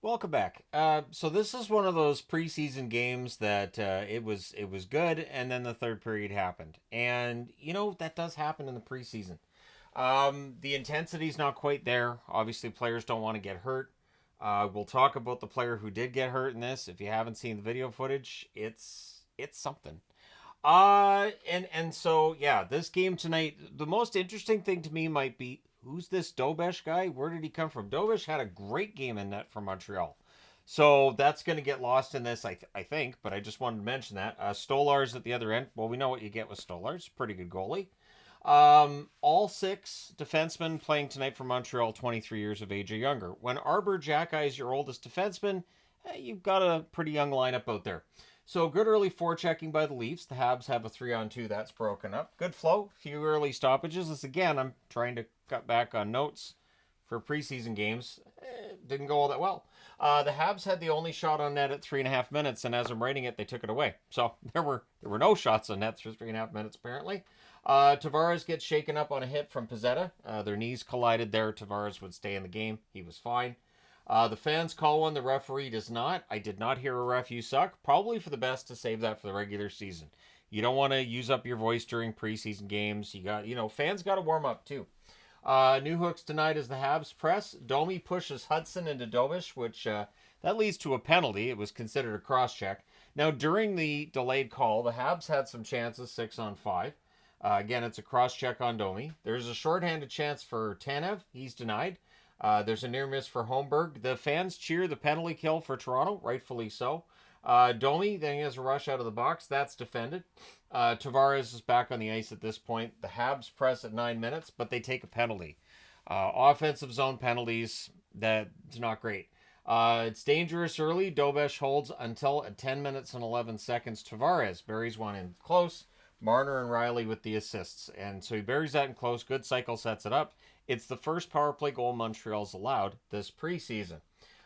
Welcome back. So this is one of those preseason games that it was good, and then the third period happened, and that does happen in the preseason. The intensity's not quite there. Obviously, players don't want to get hurt. We'll talk about the player who did get hurt in this. If you haven't seen the video footage, it's something. And so yeah, this game tonight. The most interesting thing to me might be who's this Dobesh guy? Where did he come from? Dobesh had a great game in net for Montreal. So that's going to get lost in this, I think, but I just wanted to mention that. Stolar's at the other end. Well, we know what you get with Stolar's. Pretty good goalie. All six defensemen playing tonight for Montreal, 23 years of age or younger. When Arbor Jackeye is your oldest defenseman, you've got a pretty young lineup out there. So good early forechecking by the Leafs. The Habs have a 3-on-2 that's broken up. Good flow. Few early stoppages. This again, I'm trying to cut back on notes for preseason games. Didn't go all that well. The Habs had the only shot on net at 3.5 minutes, and as I'm writing it, they took it away. So there were no shots on net for 3.5 minutes apparently. Tavares gets shaken up on a hit from Pizzetta. Their knees collided there. Tavares would stay in the game. He was fine. The fans call one, the referee does not. I did not hear a ref, you suck. Probably for the best to save that for the regular season. You don't want to use up your voice during preseason games. Fans got to warm up too. New hooks tonight is the Habs press. Domi pushes Hudson into Dobish, which that leads to a penalty. It was considered a cross check. Now, during the delayed call, the Habs had some chances, 6-on-5. Again, it's a cross check on Domi. There's a shorthanded chance for Tanev. He's denied. There's a near miss for Holmberg. The fans cheer the penalty kill for Toronto, rightfully so. Domi, then he has a rush out of the box. That's defended. Tavares is back on the ice at this point. The Habs press at 9 minutes, but they take a penalty. Offensive zone penalties, that's not great. It's dangerous early. Dobesh holds until at 10 minutes and 11 seconds. Tavares buries one in close. Marner and Riley with the assists. And so he buries that in close. Good cycle sets it up. It's the first power play goal Montreal's allowed this preseason.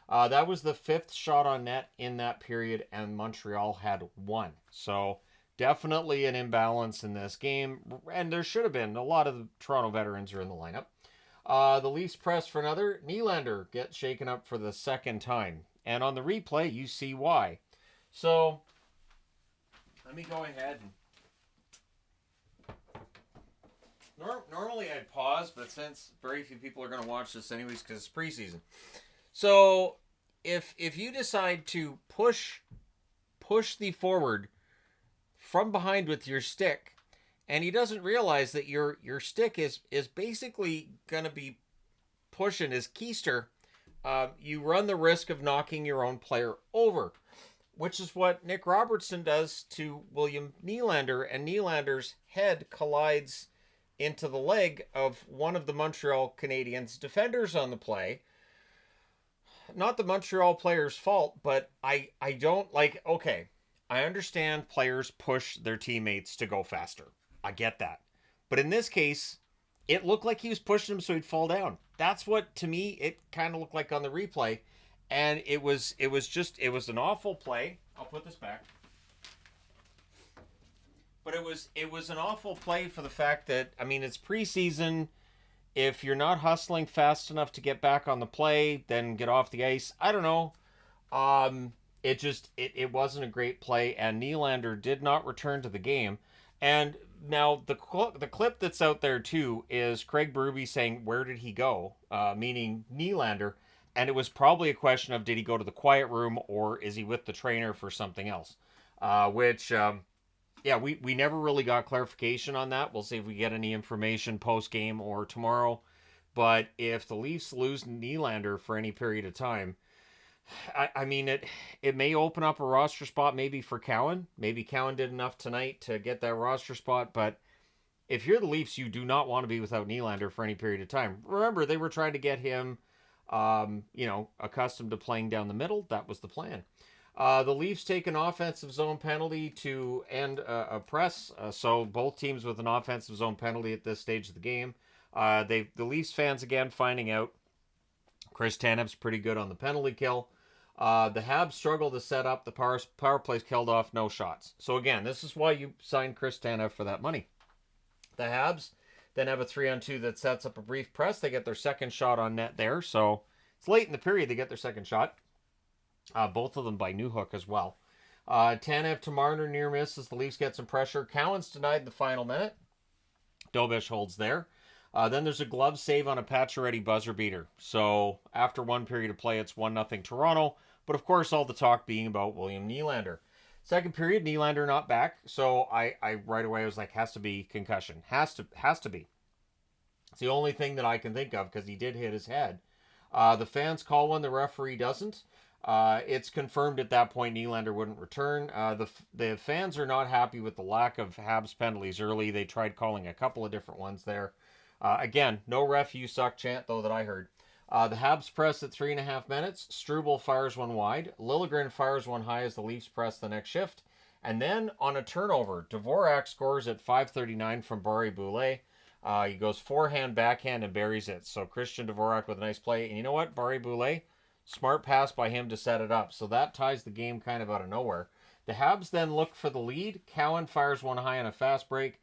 That was the fifth shot on net in that period, and Montreal had one. So definitely an imbalance in this game, and there should have been. A lot of the Toronto veterans are in the lineup. The Leafs press for another. Nylander gets shaken up for the second time. And on the replay, you see why. So let me go ahead and normally I'd pause, but since very few people are going to watch this anyways because it's preseason. So if you decide to push the forward from behind with your stick, and he doesn't realize that your stick is basically going to be pushing his keister, you run the risk of knocking your own player over, which is what Nick Robertson does to William Nylander, and Nylander's head collides into the leg of one of the Montreal Canadiens defenders on the play. Not the Montreal player's fault, but I don't like, okay, I understand players push their teammates to go faster. I get that. But in this case, it looked like he was pushing him so he'd fall down. That's what, to me, it kind of looked like on the replay. And it was an awful play. I'll put this back. But it was an awful play for the fact that, I mean, it's preseason. If you're not hustling fast enough to get back on the play, then get off the ice. I don't know. It wasn't a great play, and Nylander did not return to the game. And now the clip that's out there too is Craig Berube saying, "Where did he go?" Meaning Nylander, and it was probably a question of did he go to the quiet room or is he with the trainer for something else? Yeah, we never really got clarification on that. We'll see if we get any information post game or tomorrow. But if the Leafs lose Nylander for any period of time, I mean it may open up a roster spot maybe for Cowan. Maybe Cowan did enough tonight to get that roster spot. But if you're the Leafs, you do not want to be without Nylander for any period of time. Remember, they were trying to get him, accustomed to playing down the middle. That was the plan. The Leafs take an offensive zone penalty to end a press. So both teams with an offensive zone penalty at this stage of the game. The Leafs fans again finding out Chris Tanev's pretty good on the penalty kill. The Habs struggle to set up. The power play's killed off, no shots. So again, this is why you signed Chris Tanev for that money. The Habs then have a 3-on-2 that sets up a brief press. They get their second shot on net there. So it's late in the period they get their second shot. both of them by Newhook as well. Tanev to Marner near miss as the Leafs get some pressure. Cowan's denied in the final minute. Dobish holds there. Then there's a glove save on a Pacioretty buzzer beater. So after one period of play, it's 1-0 Toronto. But of course, all the talk being about William Nylander. Second period, Nylander not back. So I right away was like, has to be concussion. Has to be. It's the only thing that I can think of because he did hit his head. The fans call one, the referee doesn't. It's confirmed at that point Nylander wouldn't return. The fans are not happy with the lack of Habs penalties early. They tried calling a couple of different ones there. Again, no ref, you suck chant, though, that I heard. The Habs press at 3.5 minutes. Struble fires one wide. Liljegren fires one high as the Leafs press the next shift. And then on a turnover, Dvorak scores at 5:39 from Barry Boulet. He goes forehand, backhand, and buries it. So Christian Dvorak with a nice play. And you know what? Barry Boulet, smart pass by him to set it up. So that ties the game kind of out of nowhere. The Habs then look for the lead. Cowan fires one high on a fast break.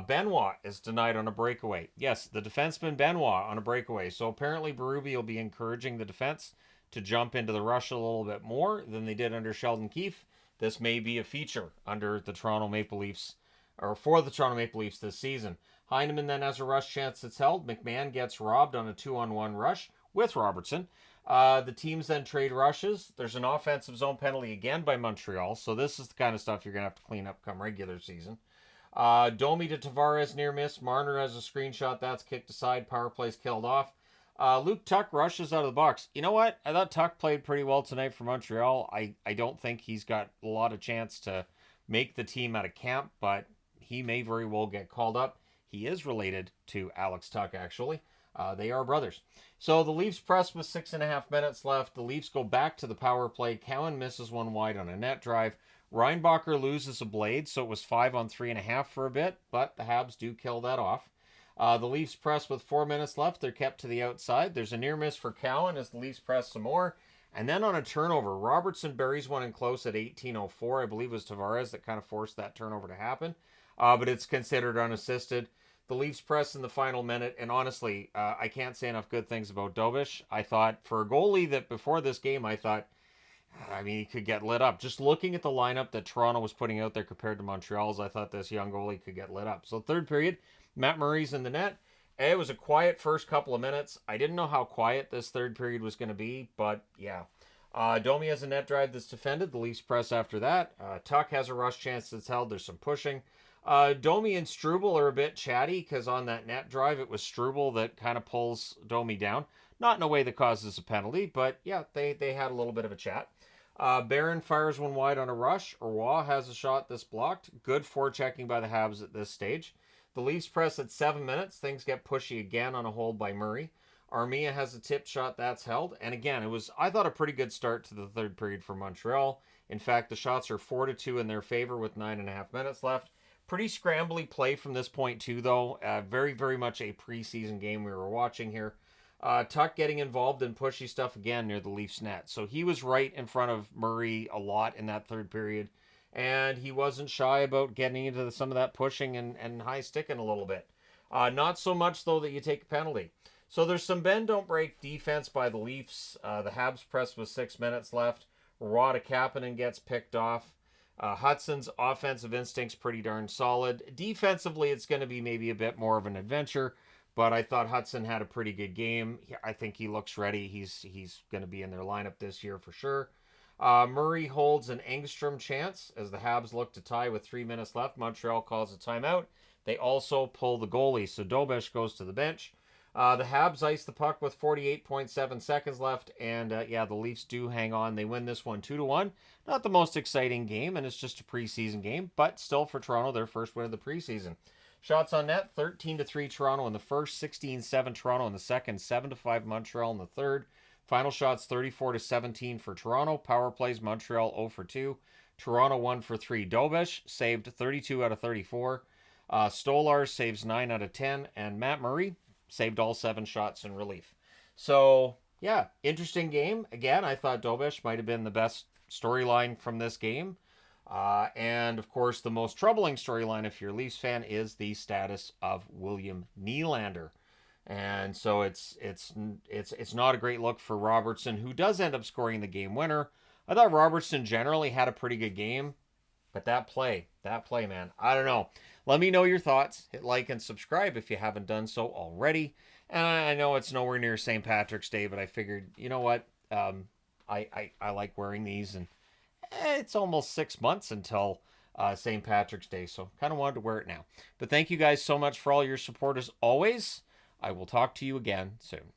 Benoit is denied on a breakaway. Yes, the defenseman Benoit on a breakaway. So apparently Berube will be encouraging the defense to jump into the rush a little bit more than they did under Sheldon Keefe. This may be a feature under the Toronto Maple Leafs, or for the Toronto Maple Leafs this season. Heineman then has a rush chance that's held. McMahon gets robbed on a 2-on-1 rush with Robertson. The teams then trade rushes. There's an offensive zone penalty again by Montreal. So this is the kind of stuff you're going to have to clean up come regular season. Domi to Tavares near miss. Marner has a screenshot. That's kicked aside. Power play's killed off. Luke Tuch rushes out of the box. You know what? I thought Tuch played pretty well tonight for Montreal. I don't think he's got a lot of chance to make the team out of camp, but he may very well get called up. He is related to Alex Tuch, actually. They are brothers. So the Leafs press with 6.5 minutes left. The Leafs go back to the power play. Cowan misses one wide on a net drive. Reinbacher loses a blade, so it was 5-on-3.5 for a bit, but the Habs do kill that off. The Leafs press with 4 minutes left. They're kept to the outside. There's a near miss for Cowan as the Leafs press some more. And then on a turnover, Robertson buries one in close at 18:04. I believe it was Tavares that kind of forced that turnover to happen. But it's considered unassisted. The Leafs press in the final minute, and honestly, I can't say enough good things about Dobish. I thought, for a goalie that before this game, he could get lit up. Just looking at the lineup that Toronto was putting out there compared to Montreal's, I thought this young goalie could get lit up. So third period, Matt Murray's in the net. It was a quiet first couple of minutes. I didn't know how quiet this third period was going to be, but yeah. Domi has a net drive that's defended. The Leafs press after that. Tuch has a rush chance that's held. There's some pushing. Domi and Struble are a bit chatty because on that net drive, it was Struble that kind of pulls Domi down. Not in a way that causes a penalty, but yeah, they had a little bit of a chat. Barron fires one wide on a rush. Roy has a shot that's blocked. Good forechecking by the Habs at this stage. The Leafs press at 7 minutes. Things get pushy again on a hold by Murray. Armia has a tipped shot that's held. And again, it was, I thought, a pretty good start to the third period for Montreal. In fact, the shots are 4-2 in their favor with 9.5 minutes left. Pretty scrambly play from this point, too, though. Very, very much a preseason game we were watching here. Tuch getting involved in pushy stuff again near the Leafs net. So he was right in front of Murray a lot in that third period. And he wasn't shy about getting into some of that pushing and high sticking a little bit. Not so much, though, that you take a penalty. So there's some bend, don't break defense by the Leafs. The Habs press with 6 minutes left. Rod Kapanen gets picked off. Hudson's offensive instinct's pretty darn solid. Defensively, it's going to be maybe a bit more of an adventure. But I thought Hudson had a pretty good game. I think he looks ready. He's going to be in their lineup this year for sure. Murray holds an Engstrom chance as the Habs look to tie with 3 minutes left. Montreal calls a timeout. They also pull the goalie, so Dobish goes to the bench. The Habs ice the puck with 48.7 seconds left, and the Leafs do hang on. They win this one 2-1. Not the most exciting game, and it's just a preseason game, but still for Toronto, their first win of the preseason. Shots on net, 13-3 Toronto in the first, 16-7 Toronto in the second, 7-5 Montreal in the third. Final shots, 34-17 for Toronto. Power plays, Montreal 0-2. Toronto 1-3. Dobish saved 32 out of 34. Stolar saves 9 out of 10. And Matt Murray saved all 7 shots in relief. So, yeah, interesting game. Again, I thought Dobish might have been the best storyline from this game. And of course, the most troubling storyline, if you're a Leafs fan, is the status of William Nylander. And so it's not a great look for Robertson, who does end up scoring the game winner. I thought Robertson generally had a pretty good game, but that play, man, I don't know. Let me know your thoughts. Hit like and subscribe if you haven't done so already. And I know it's nowhere near St. Patrick's Day, but I figured, you know what? I like wearing these, and it's almost 6 months until St. Patrick's Day, so kind of wanted to wear it now. But thank you guys so much for all your support as always. I will talk to you again soon.